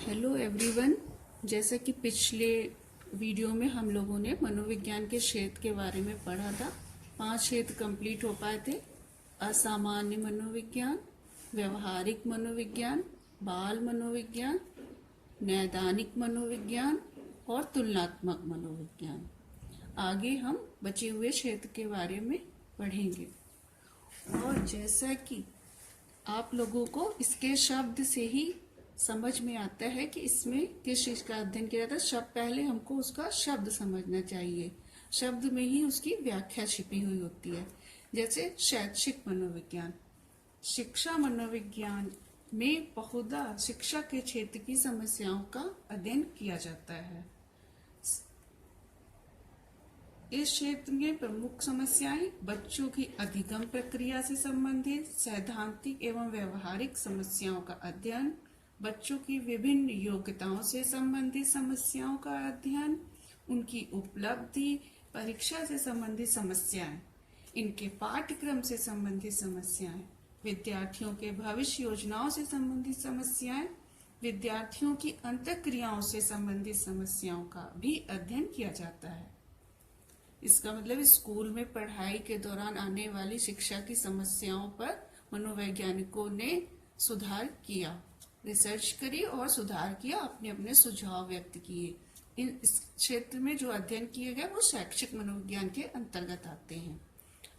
Hello everyone. जैसा कि पिछले वीडियो में हम लोगों ने मनोविज्ञान के क्षेत्र के बारे में पढ़ा था। 5 क्षेत्र कंप्लीट हो पाए थे। असामान्य मनोविज्ञान, व्यवहारिक मनोविज्ञान, बाल मनोविज्ञान, नैदानिक मनोविज्ञान और तुलनात्मक मनोविज्ञान। आगे हम बचे हुए क्षेत्र के बारे में पढ़ेंगे। और जैसा कि आप लोगों को इसके शब्द से ही समझ में आता है कि इसमें किस चीज का अध्ययन किया जाता है। शब्द पहले हमको उसका शब्द समझना चाहिए। शब्द में ही उसकी व्याख्या छिपी हुई होती है। जैसे शैक्षिक मनोविज्ञान, शिक्षा मनोविज्ञान में बहुधा शिक्षा के क्षेत्र की समस्याओं का अध्ययन किया जाता है। इस क्षेत्र में प्रमुख समस्याएं बच्चों की अधिगम प्रक्रिया से संबंधित सैद्धांतिक एवं व्यवहारिक समस्याओं का अध्ययन, बच्चों की विभिन्न योग्यताओं से संबंधित समस्याओं का अध्ययन, उनकी उपलब्धि, परीक्षा से संबंधित समस्याएं, इनके पाठ्यक्रम से संबंधित समस्याएं, विद्यार्थियों के भविष्य योजनाओं से संबंधित समस्याएं, विद्यार्थियों की अंतःक्रियाओं से संबंधित समस्याओं का भी अध्ययन किया जाता है। इसका मतलब स्कूल में पढ़ाई के दौरान आने वाली शिक्षा की समस्याओं पर मनोवैज्ञानिकों ने सुधार किया, रिसर्च करी और सुधार किया, अपने अपने सुझाव व्यक्त किए। इस क्षेत्र में जो अध्ययन किए गए वो शैक्षिक मनोविज्ञान के अंतर्गत आते हैं।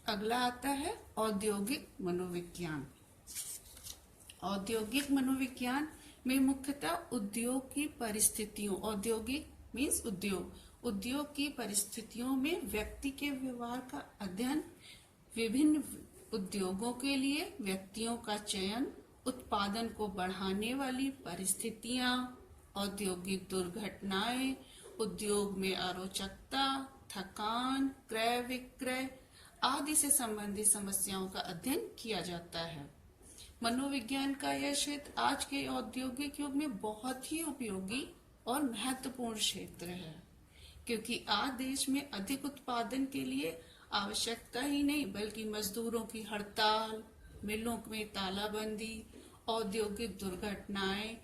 अगला आता है औद्योगिक मनोविज्ञान। औद्योगिक मनोविज्ञान में मुख्यतः उद्योग की परिस्थितियों, औद्योगिक मीन्स उद्योग की परिस्थितियों में व्यक्ति के व्यवहार का अध्ययन, विभिन्न उद्योगों के लिए व्यक्तियों का चयन, उत्पादन को बढ़ाने वाली परिस्थितियां, औद्योगिक दुर्घटनाएं, उद्योग में अरोचकता, थकान, क्रय विक्रय आदि से संबंधित समस्याओं का अध्ययन किया जाता है। मनोविज्ञान का यह क्षेत्र आज के औद्योगिक युग में बहुत ही उपयोगी और महत्वपूर्ण क्षेत्र है, क्योंकि आज देश में अधिक उत्पादन के लिए आवश्यकता ही नहीं बल्कि मजदूरों की हड़ताल, मिलों में तालाबंदी, औद्योगिक दुर्घटनाएं,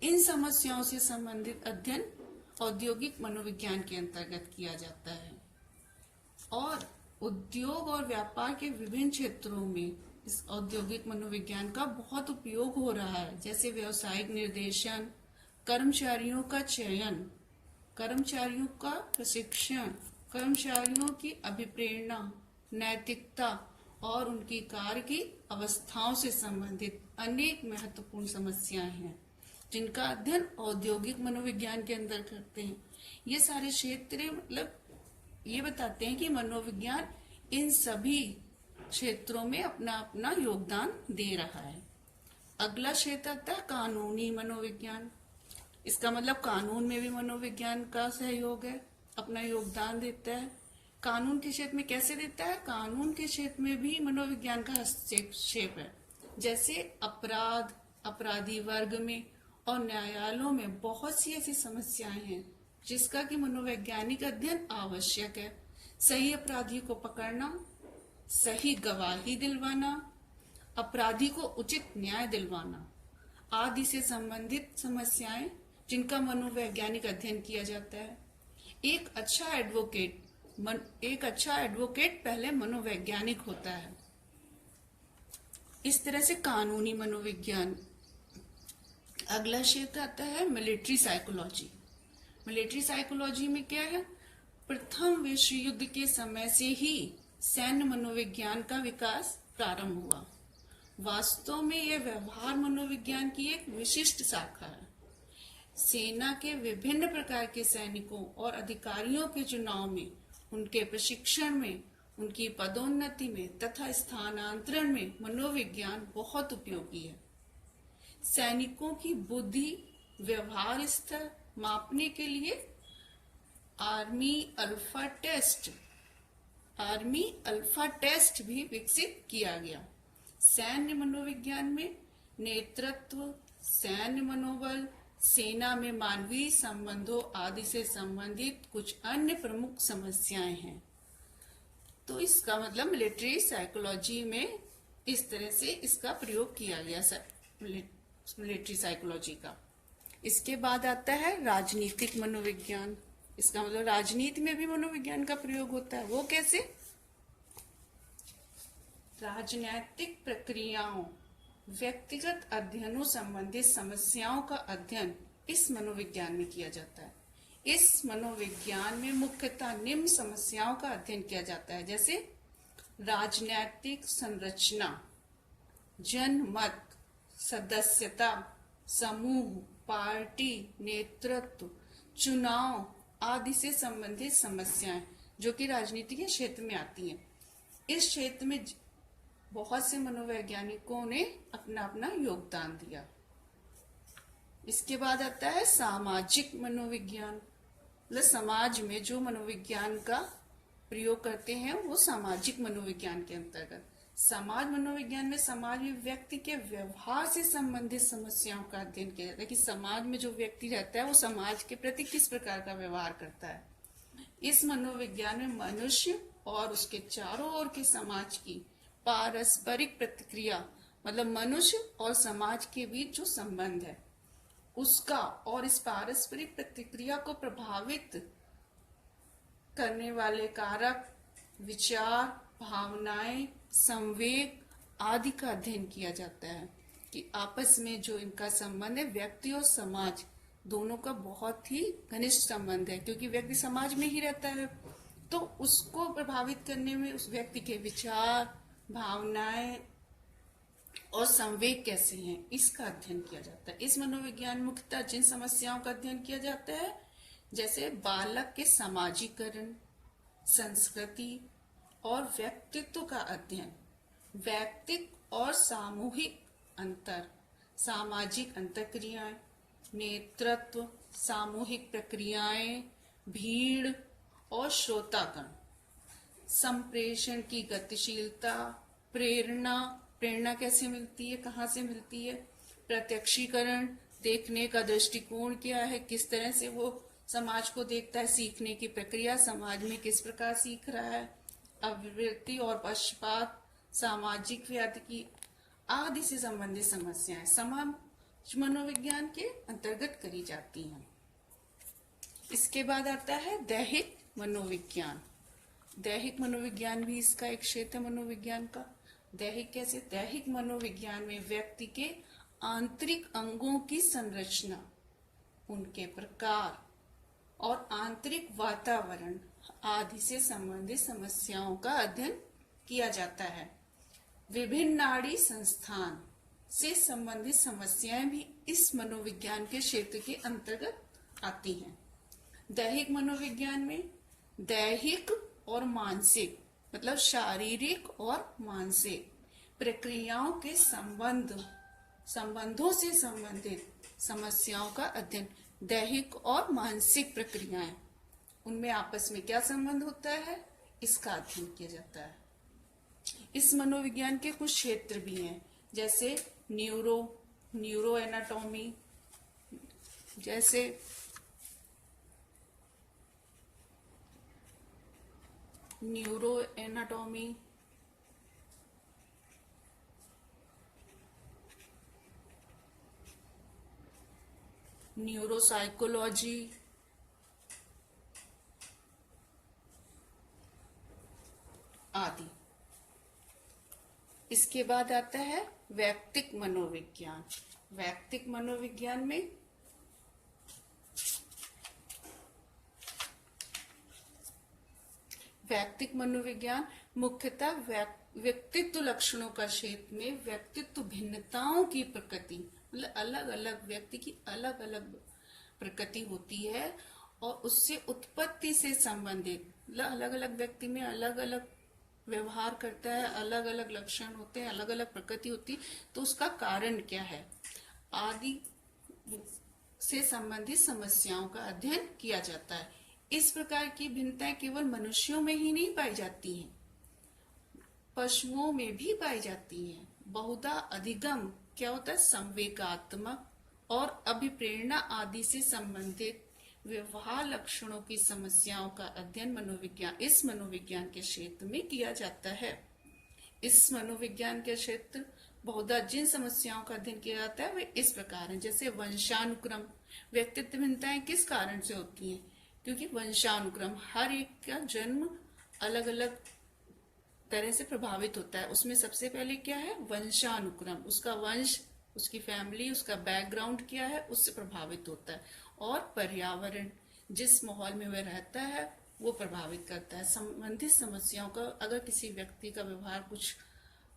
इन समस्याओं से संबंधित अध्ययन औद्योगिक मनोविज्ञान के अंतर्गत किया जाता है। और उद्योग और व्यापार के विभिन्न क्षेत्रों में इस औद्योगिक मनोविज्ञान का बहुत उपयोग हो रहा है। जैसे व्यावसायिक निर्देशन, कर्मचारियों का चयन, कर्मचारियों का प्रशिक्षण, कर्मचारियों की अभिप्रेरणा, नैतिकता और उनकी कार्य की अवस्थाओं से संबंधित अनेक महत्वपूर्ण समस्याएं हैं, जिनका अध्ययन औद्योगिक मनोविज्ञान के अंदर करते हैं। ये सारे क्षेत्र मतलब ये बताते हैं कि मनोविज्ञान इन सभी क्षेत्रों में अपना अपना योगदान दे रहा है। अगला क्षेत्र आता है कानूनी मनोविज्ञान। इसका मतलब कानून में भी मनोविज्ञान का सहयोग है, अपना योगदान देता है। कानून के क्षेत्र में कैसे देता है? कानून के क्षेत्र में भी मनोविज्ञान का हस्तक्षेप है। जैसे अपराध, अपराधी वर्ग में और न्यायालयों में बहुत सी ऐसी समस्याएं हैं जिसका कि मनोवैज्ञानिक अध्ययन आवश्यक है। सही अपराधी को पकड़ना, सही गवाही दिलवाना, अपराधी को उचित न्याय दिलवाना आदि से संबंधित समस्याएं जिनका मनोवैज्ञानिक अध्ययन किया जाता है। एक अच्छा एडवोकेट पहले मनोवैज्ञानिक होता है। इस तरह से कानूनी मनोविज्ञान। अगला क्षेत्र आता है मिलिट्री साइकोलॉजी। मिलिट्री साइकोलॉजी में क्या है? प्रथम विश्व युद्ध के समय से ही सैन्य मनोविज्ञान का विकास प्रारंभ हुआ। वास्तव में यह व्यवहार मनोविज्ञान की एक विशिष्ट शाखा है। सेना के विभिन्न प्रकार के सैनिकों और अधिकारियों के चुनाव में, उनके प्रशिक्षण में, उनकी पदोन्नति में तथा स्थानांतरण में मनोविज्ञान बहुत उपयोगी है। सैनिकों की बुद्धि, व्यवहार स्तर मापने के लिए आर्मी अल्फा टेस्ट भी विकसित किया गया। सैन्य मनोविज्ञान में नेतृत्व, सैन्य मनोबल, सेना में मानवीय संबंधों आदि से संबंधित कुछ अन्य प्रमुख समस्याएं हैं। तो इसका मतलब मिलिट्री साइकोलॉजी में इस तरह से इसका प्रयोग किया गया मिलिट्री साइकोलॉजी का। इसके बाद आता है राजनीतिक मनोविज्ञान। इसका मतलब राजनीति में भी मनोविज्ञान का प्रयोग होता है। वो कैसे? राजनीतिक प्रक्रियाओं, व्यक्तिगत अध्ययनों संबंधित समस्याओं का अध्ययन इस मनोविज्ञान में किया जाता है। इस मनोविज्ञान में मुख्यतः निम्न समस्याओं का अध्ययन किया जाता है, जैसे राजनीतिक संरचना, जनमत, सदस्यता, समूह, पार्टी, नेतृत्व, चुनाव आदि से संबंधित समस्याएं जो कि राजनीति के क्षेत्र में आती हैं। इस क्षेत्र में बहुत से मनोवैज्ञानिकों ने अपना अपना योगदान दिया। इसके बाद आता है सामाजिक मनोविज्ञान। मतलब समाज में जो मनोविज्ञान का प्रयोग करते हैं वो सामाजिक मनोविज्ञान के अंतर्गत। समाज मनोविज्ञान में समाज में व्यक्ति के व्यवहार से संबंधित समस्याओं का अध्ययन किया जाता है कि समाज में जो व्यक्ति रहता है वो समाज के प्रति किस प्रकार का व्यवहार करता है। इस मनोविज्ञान में मनुष्य और उसके चारों ओर के समाज की पारस्परिक प्रतिक्रिया, मतलब मनुष्य और समाज के बीच जो संबंध है उसका और इस पारस्परिक प्रतिक्रिया को प्रभावित करने वाले कारक, विचार, भावनाएं, संवेग आदि का अध्ययन किया जाता है कि आपस में जो इनका संबंध है, व्यक्ति और समाज दोनों का बहुत ही घनिष्ठ संबंध है, क्योंकि व्यक्ति समाज में ही रहता है तो उसको प्रभावित करने में उस व्यक्ति के विचार, भावनाएं और संवेग कैसे हैं, इसका अध्ययन किया जाता है। इस मनोविज्ञान में मुख्यतः जिन समस्याओं का अध्ययन किया जाता है, जैसे बालक के समाजीकरण, संस्कृति और व्यक्तित्व का अध्ययन, व्यक्तिक और सामूहिक अंतर, सामाजिक अंतःक्रियाएं, नेतृत्व, सामूहिक प्रक्रियाएं, भीड़ और श्रोतागण, संप्रेषण की गतिशीलता, प्रेरणा कैसे मिलती है, कहाँ से मिलती है, प्रत्यक्षीकरण, देखने का दृष्टिकोण क्या है, किस तरह से वो समाज को देखता है, सीखने की प्रक्रिया, समाज में किस प्रकार सीख रहा है, अभिवृत्ति और पक्षपात, सामाजिक व्याधिकी आदि से संबंधित समस्याएं समाज मनोविज्ञान के अंतर्गत करी जाती हैं। इसके बाद आता है दैहिक मनोविज्ञान। दैहिक मनोविज्ञान भी इसका एक क्षेत्र है मनोविज्ञान का। दैहिक कैसे? दैहिक मनोविज्ञान में व्यक्ति के आंतरिक अंगों की संरचना, उनके प्रकार और आंतरिक वातावरण आदि से संबंधित समस्याओं का अध्ययन किया जाता है। विभिन्न नाड़ी संस्थान से संबंधित समस्याएं भी इस मनोविज्ञान के क्षेत्र के अंतर्गत आती हैं। दैहिक मनोविज्ञान में दैहिक और मानसिक, मतलब शारीरिक और मानसिक प्रक्रियाओं के संबंधों से संबंधित समस्याओं का अध्ययन। दैहिक और मानसिक प्रक्रियाएं, उनमें आपस में क्या संबंध होता है, इसका अध्ययन किया जाता है। इस मनोविज्ञान के कुछ क्षेत्र भी हैं, जैसे न्यूरो एनाटॉमी, जैसे न्यूरो एनाटॉमी, न्यूरोसाइकोलॉजी, आदि। इसके बाद आता है वैयक्तिक मनोविज्ञान। वैयक्तिक मनोविज्ञान में वैयक्तिक मनोविज्ञान मुख्यतः व्यक्तित्व लक्षणों का क्षेत्र में व्यक्तित्व भिन्नताओं की प्रकृति, मतलब अलग अलग व्यक्ति की अलग अलग प्रकृति होती है और उससे उत्पत्ति से संबंधित, मतलब अलग अलग व्यक्ति में अलग अलग व्यवहार करता है, अलग अलग लक्षण होते हैं, अलग अलग प्रकृति होती है, तो उसका कारण क्या है आदि से संबंधित समस्याओं का अध्ययन किया जाता है। इस प्रकार की भिन्नताएं केवल मनुष्यों में ही नहीं पाई जाती हैं, पशुओं में भी पाई जाती हैं। बहुधा अधिगम क्या होता है, संवेगात्मक और अभिप्रेरणा आदि से संबंधित व्यवहार लक्षणों की समस्याओं का अध्ययन इस मनोविज्ञान के क्षेत्र में किया जाता है। इस मनोविज्ञान के क्षेत्र बहुधा जिन समस्याओं का अध्ययन किया जाता है वे इस प्रकार हैं, जैसे वंशानुक्रम। व्यक्तित्व भिन्नताएं किस कारण से होती हैं? क्योंकि वंशानुक्रम, हर एक का जन्म अलग अलग तरह से प्रभावित होता है। उसमें सबसे पहले क्या है? वंशानुक्रम, उसका वंश, उसकी फैमिली, उसका बैकग्राउंड क्या है, उससे प्रभावित होता है। और पर्यावरण, जिस माहौल में वह रहता है वो प्रभावित करता है। संबंधित समस्याओं का, अगर किसी व्यक्ति का व्यवहार कुछ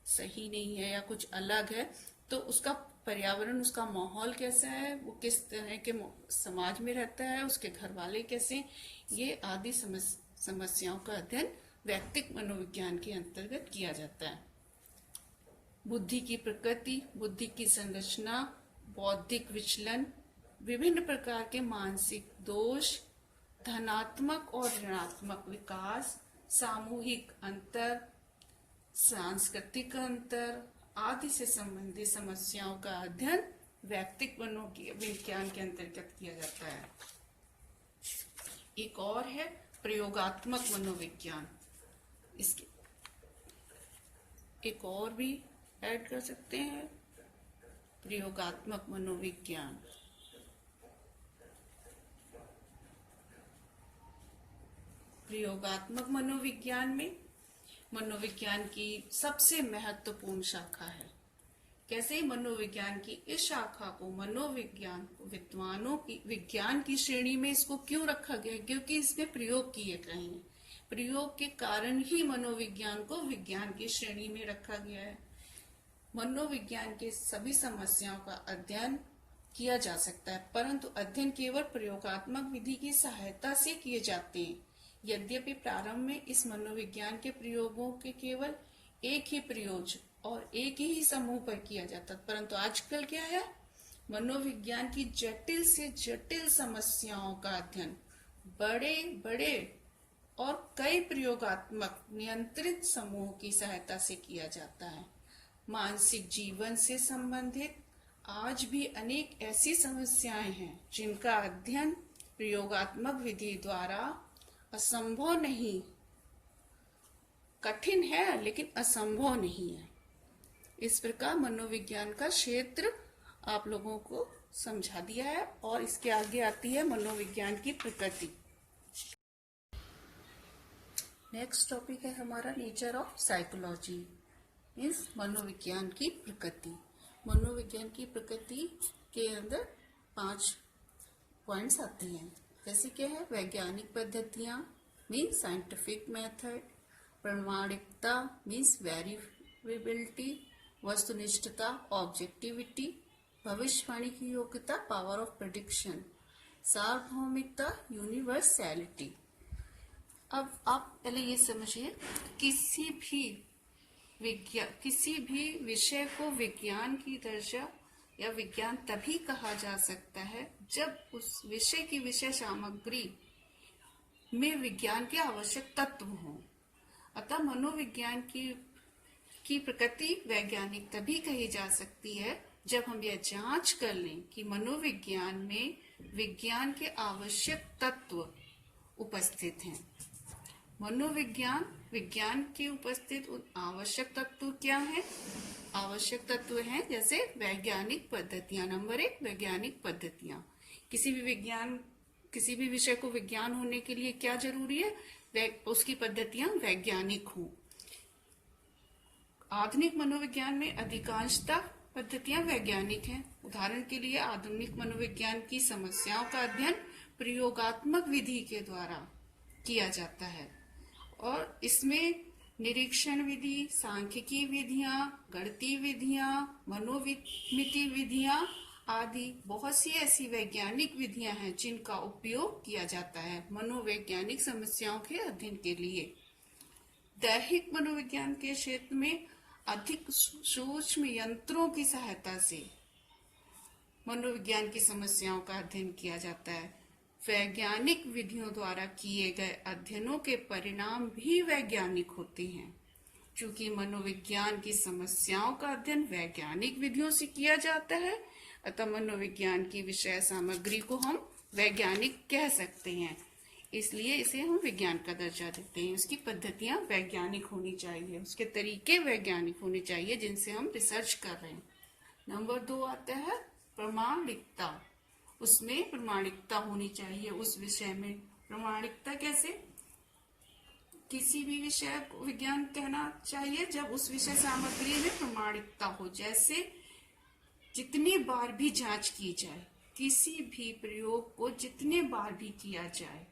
सही नहीं है या कुछ अलग है, तो उसका पर्यावरण, उसका माहौल कैसा है, वो किस तरह के समाज में रहता है, उसके घर वाले कैसे, ये आदि समस्याओं का अध्ययन व्यक्तिक मनोविज्ञान के अंतर्गत किया जाता है। बुद्धि की प्रकृति, बुद्धि की संरचना, बौद्धिक विचलन, विभिन्न प्रकार के मानसिक दोष, धनात्मक और ऋणात्मक विकास, सामूहिक अंतर, सांस्कृतिक अंतर आदि से संबंधित समस्याओं का अध्ययन व्यक्तिक मनोविज्ञान के अंतर्गत किया जाता है। एक और है प्रयोगात्मक मनोविज्ञान। इसके एक और भी ऐड कर सकते हैं, प्रयोगात्मक मनोविज्ञान। प्रयोगात्मक मनोविज्ञान में मनोविज्ञान की सबसे महत्वपूर्ण शाखा है। कैसे मनोविज्ञान की इस शाखा को मनोविज्ञान विद्वानों की विज्ञान की श्रेणी में इसको क्यों रखा गया? क्योंकि इसमें प्रयोग किए गए हैं। प्रयोग के कारण ही मनोविज्ञान को विज्ञान की श्रेणी में रखा गया है। मनोविज्ञान के सभी समस्याओं का अध्ययन किया जा सकता है, परंतु अध्ययन केवल प्रयोगात्मक विधि की सहायता से किए जाते हैं। यद्यपि प्रारंभ में इस मनोविज्ञान के प्रयोगों के केवल एक ही प्रयोज और एक ही समूह पर किया जाता, परंतु आजकल क्या है? मनोविज्ञान की जटिल से जटिल समस्याओं का अध्ययन बड़े बड़े और कई प्रयोगात्मक नियंत्रित समूह की सहायता से किया जाता है। मानसिक जीवन से संबंधित आज भी अनेक ऐसी समस्याएं हैं जिनका अध्ययन प्रयोगात्मक विधि द्वारा असंभव नहीं, कठिन है लेकिन असंभव नहीं है। इस प्रकार मनोविज्ञान का क्षेत्र आप लोगों को समझा दिया है। और इसके आगे आती है मनोविज्ञान की प्रकृति। नेक्स्ट टॉपिक है हमारा नेचर ऑफ साइकोलॉजी, मीन्स मनोविज्ञान की प्रकृति। मनोविज्ञान की प्रकृति के अंदर 5 पॉइंट्स आते हैं। जैसे क्या है? वैज्ञानिक पद्धतियां मीन्स साइंटिफिक मेथड, प्रामाणिकता मीन्स वेरिएबिलिटी, वस्तुनिष्ठता ऑब्जेक्टिविटी, भविष्यवाणी की योग्यता पावर ऑफ प्रेडिक्शन, सार्वभौमिकता यूनिवर्सैलिटी। अब आप पहले ये समझिए, किसी भी विषय को विज्ञान की दर्जा या विज्ञान तभी कहा जा सकता है जब उस विषय की विषय सामग्री में विज्ञान के आवश्यक तत्व हों। अतः मनोविज्ञान की प्रकृति वैज्ञानिक तभी कही जा सकती है जब हम यह जांच कर लें कि मनोविज्ञान में विज्ञान के आवश्यक तत्व उपस्थित हैं। मनोविज्ञान विज्ञान के उपस्थित आवश्यक तत्व क्या है? आवश्यक तत्व हैं जैसे वैज्ञानिक पद्धतियां। नंबर 1, वैज्ञानिक पद्धतियां। किसी भी विषय को विज्ञान होने के लिए क्या जरूरी है? उसकी पद्धतियां वैज्ञानिक हों। आधुनिक मनोविज्ञान में अधिकांशतः पद्धतियां वैज्ञानिक हैं। उदाहरण के लिए आधुनिक मनोविज्ञान की समस्याओं का अध्ययन प्रयोगात्मक विधि के द्वारा किया जाता है और इसमें निरीक्षण विधि, सांख्यिकी विधियां, गणितीय विधियां, मनोमिति विधियां आदि बहुत सी ऐसी वैज्ञानिक विधियां हैं जिनका उपयोग किया जाता है मनोवैज्ञानिक समस्याओं के अध्ययन के लिए। दैहिक मनोविज्ञान के क्षेत्र में अधिक सूक्ष्म यंत्रों की सहायता से मनोविज्ञान की समस्याओं का अध्ययन किया जाता है। वैज्ञानिक विधियों द्वारा किए गए अध्ययनों के परिणाम भी वैज्ञानिक होते हैं। चूंकि मनोविज्ञान की समस्याओं का अध्ययन वैज्ञानिक विधियों से किया जाता है, अतः मनोविज्ञान की विषय सामग्री को हम वैज्ञानिक कह सकते हैं। इसलिए इसे हम विज्ञान का दर्जा देते हैं। उसकी पद्धतियां वैज्ञानिक होनी चाहिए, उसके तरीके वैज्ञानिक होने चाहिए जिनसे हम रिसर्च कर रहे हैं। नंबर 2 आता है प्रामाणिकता। उसमें प्रामाणिकता होनी चाहिए उस विषय में। प्रामाणिकता कैसे? किसी भी विषय को विज्ञान कहना चाहिए जब उस विषय सामग्री में प्रामाणिकता हो। जैसे जितनी बार भी जांच की जाए, किसी भी प्रयोग को जितने बार भी किया जाए,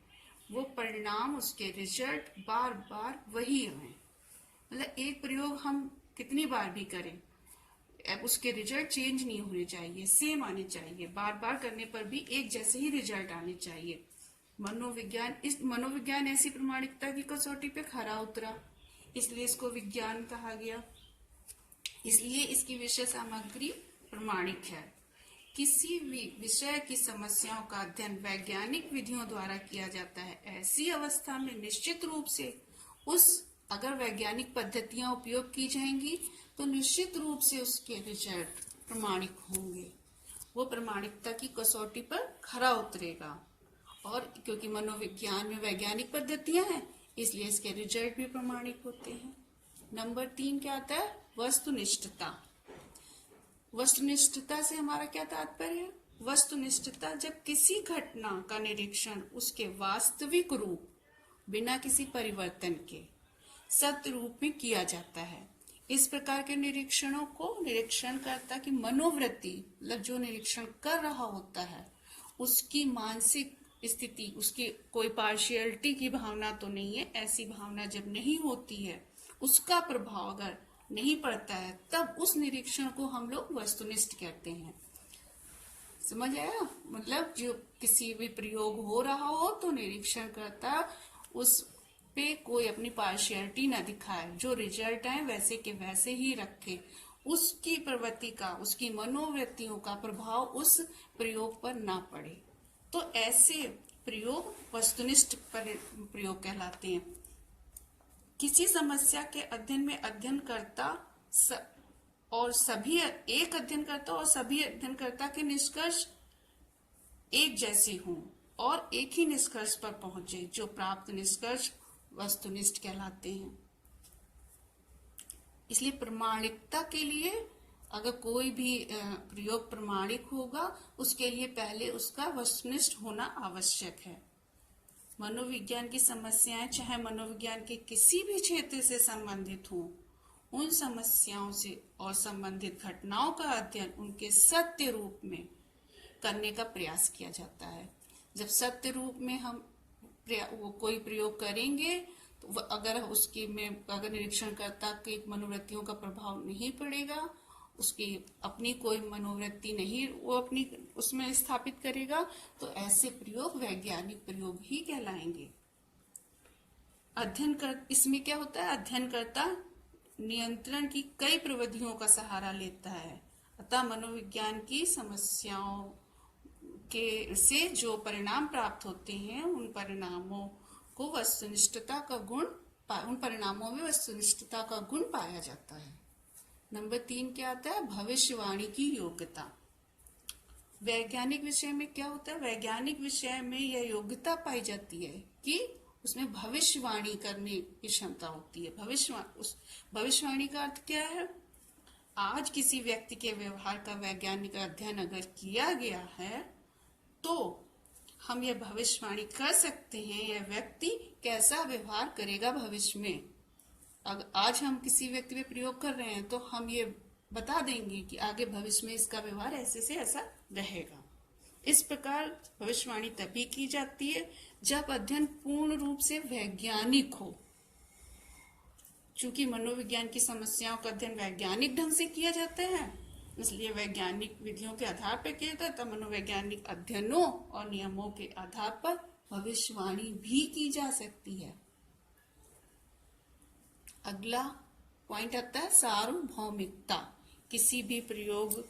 वो परिणाम, उसके रिजल्ट बार बार वही आए। मतलब एक प्रयोग हम कितनी बार भी करें, अब उसके रिजल्ट चेंज नहीं होने चाहिए, सेम आने चाहिए। बार बार करने पर भी एक जैसे ही रिजल्ट आने चाहिए। मनोविज्ञान ऐसी प्रामाणिकता की कसौटी पे खरा उतरा, इसलिए इसको विज्ञान कहा गया। इसलिए इसकी विषय सामग्री प्रामाणिक है। किसी भी विषय की समस्याओं का अध्ययन वैज्ञानिक विधियों द्वारा किया जाता है। ऐसी अवस्था में निश्चित रूप से अगर वैज्ञानिक पद्धतियां उपयोग की जाएंगी तो निश्चित रूप से उसके रिजल्ट प्रामाणिक होंगे, वो प्रामाणिकता की कसौटी पर खरा उतरेगा। और क्योंकि मनोविज्ञान में वैज्ञानिक पद्धतियां हैं, इसलिए इसके रिजल्ट भी प्रामाणिक होते हैं। नंबर 3 क्या आता है? वस्तुनिष्ठता। वस्तुनिष्ठता से हमारा क्या तात्पर्य है? वस्तुनिष्ठता जब किसी घटना का निरीक्षण उसके वास्तविक रूप, बिना किसी परिवर्तन के, सत्य रूप में किया जाता है। इस प्रकार के निरीक्षणों को निरीक्षणकर्ता की मनोवृत्ति, मतलब जो निरीक्षण कर रहा होता है उसकी मानसिक स्थिति, उसकी कोई पार्शियलिटी की भावना तो नहीं है, ऐसी भावना जब नहीं होती है, उसका प्रभाव अगर नहीं पड़ता है, तब उस निरीक्षण को हम लोग वस्तुनिष्ठ कहते हैं। समझ आया? मतलब जो किसी भी प्रयोग हो रहा हो तो निरीक्षण करता उस पे कोई अपनी पार्शियलिटी न दिखाए, जो रिजल्ट आए वैसे के वैसे ही रखे, उसकी प्रवृत्ति का, उसकी मनोवृत्तियों का प्रभाव उस प्रयोग पर ना पड़े। तो ऐसे प्रयोग वस्तुनिष्ठ प्रयोग कहलाते हैं। किसी समस्या के अध्ययन में अध्ययनकर्ता और सभी अध्ययनकर्ता के निष्कर्ष एक जैसे हों और एक ही निष्कर्ष पर पहुंचे, जो प्राप्त निष्कर्ष वस्तुनिष्ठ कहलाते हैं। इसलिए प्रामाणिकता के लिए अगर कोई भी प्रयोग प्रामाणिक होगा, उसके लिए पहले उसका वस्तुनिष्ठ होना आवश्यक है। मनोविज्ञान की समस्याएं चाहे मनोविज्ञान के किसी भी क्षेत्र से संबंधित हों, उन समस्याओं से और संबंधित घटनाओं का अध्ययन उनके सत्य रूप में करने का प्रयास किया जाता है। जब सत्य रूप में हम वो कोई प्रयोग करेंगे तो अगर निरीक्षणकर्ता के मनोवृत्तियों का प्रभाव नहीं पड़ेगा, उसकी अपनी कोई मनोवृत्ति नहीं वो अपनी उसमें स्थापित करेगा, तो ऐसे प्रयोग वैज्ञानिक प्रयोग ही कहलाएंगे। इसमें क्या होता है? अध्ययनकर्ता नियंत्रण की कई प्रविधियों का सहारा लेता है, अतः मनोविज्ञान की समस्याओं से जो परिणाम प्राप्त होते हैं, उन परिणामों में वस्तुनिष्ठता का गुण पाया जाता है। नंबर 3 क्या आता है? भविष्यवाणी की योग्यता। वैज्ञानिक विषय में क्या होता है? वैज्ञानिक विषय में यह योग्यता पाई जाती है कि उसमें भविष्यवाणी करने की क्षमता होती है। भविष्यवाणी का अर्थ क्या है? आज किसी व्यक्ति के व्यवहार का वैज्ञानिक अध्ययन अगर किया गया है तो हम यह भविष्यवाणी कर सकते हैं यह व्यक्ति कैसा व्यवहार करेगा भविष्य में। अगर आज हम किसी व्यक्ति पे प्रयोग कर रहे हैं तो हम ये बता देंगे कि आगे भविष्य में इसका व्यवहार ऐसे से ऐसा रहेगा। इस प्रकार भविष्यवाणी तभी की जाती है जब अध्ययन पूर्ण रूप से वैज्ञानिक हो। चूंकि मनोविज्ञान की समस्याओं का अध्ययन वैज्ञानिक ढंग से किया जाता है, इसलिए वैज्ञानिक विधियों के आधार पर किया जाता है। मनोवैज्ञानिक अध्ययनों और नियमों के आधार पर भविष्यवाणी भी की जा सकती है। अगला पॉइंट आता है सार्वभौमिकता। किसी भी प्रयोग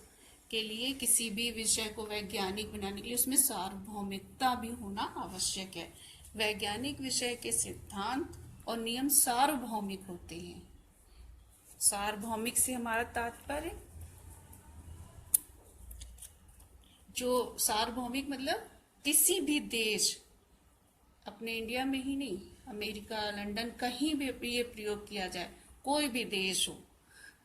के लिए, किसी भी विषय को वैज्ञानिक बनाने के लिए उसमें सार्वभौमिकता भी होना आवश्यक है। वैज्ञानिक विषय के सिद्धांत और नियम सार्वभौमिक होते हैं। सार्वभौमिक से हमारा तात्पर्य, जो सार्वभौमिक मतलब किसी भी देश अपने इंडिया में ही नहीं, अमेरिका, लंदन, कहीं भी ये प्रयोग किया जाए, कोई भी देश हो,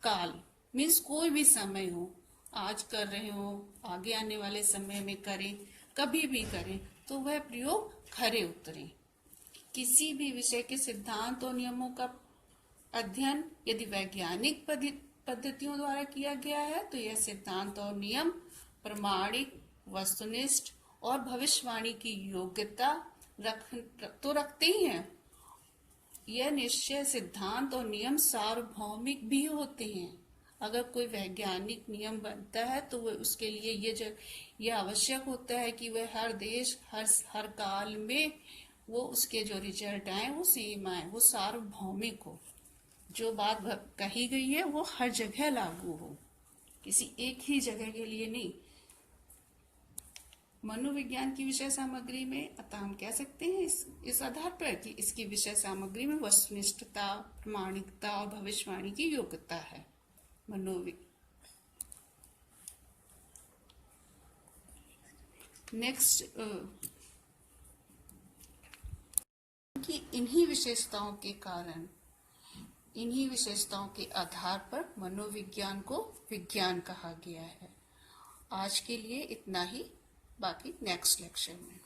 काल मीन्स कोई भी समय हो, आज कर रहे हो, आगे आने वाले समय में करें, कभी भी करें, तो वह प्रयोग खरे उतरे। किसी भी विषय के सिद्धांत और नियमों का अध्ययन यदि वैज्ञानिक पद्धतियों द्वारा किया गया है तो यह सिद्धांत और नियम प्रमाणिक, वस्तुनिष्ठ और भविष्यवाणी की योग्यता रखते ही हैं। यह निश्चय सिद्धांत और नियम सार्वभौमिक भी होते हैं। अगर कोई वैज्ञानिक नियम बनता है तो वह उसके लिए ये आवश्यक होता है कि वह हर देश, हर काल में वो उसके जो रिजल्ट आए वो सेम आए, वो सार्वभौमिक हो। जो बात कही गई है वो हर जगह लागू हो, किसी एक ही जगह के लिए नहीं। मनोविज्ञान की विषय सामग्री में अतः हम कह सकते हैं इस आधार पर कि इसकी विषय सामग्री में वस्तुनिष्ठता, प्रामाणिकता और भविष्यवाणी की योग्यता है। नेक्स्ट कि इन्हीं विशेषताओं के कारण, इन्हीं विशेषताओं के आधार पर मनोविज्ञान को विज्ञान कहा गया है। आज के लिए इतना ही, बाकी नेक्स्ट लेक्चर में।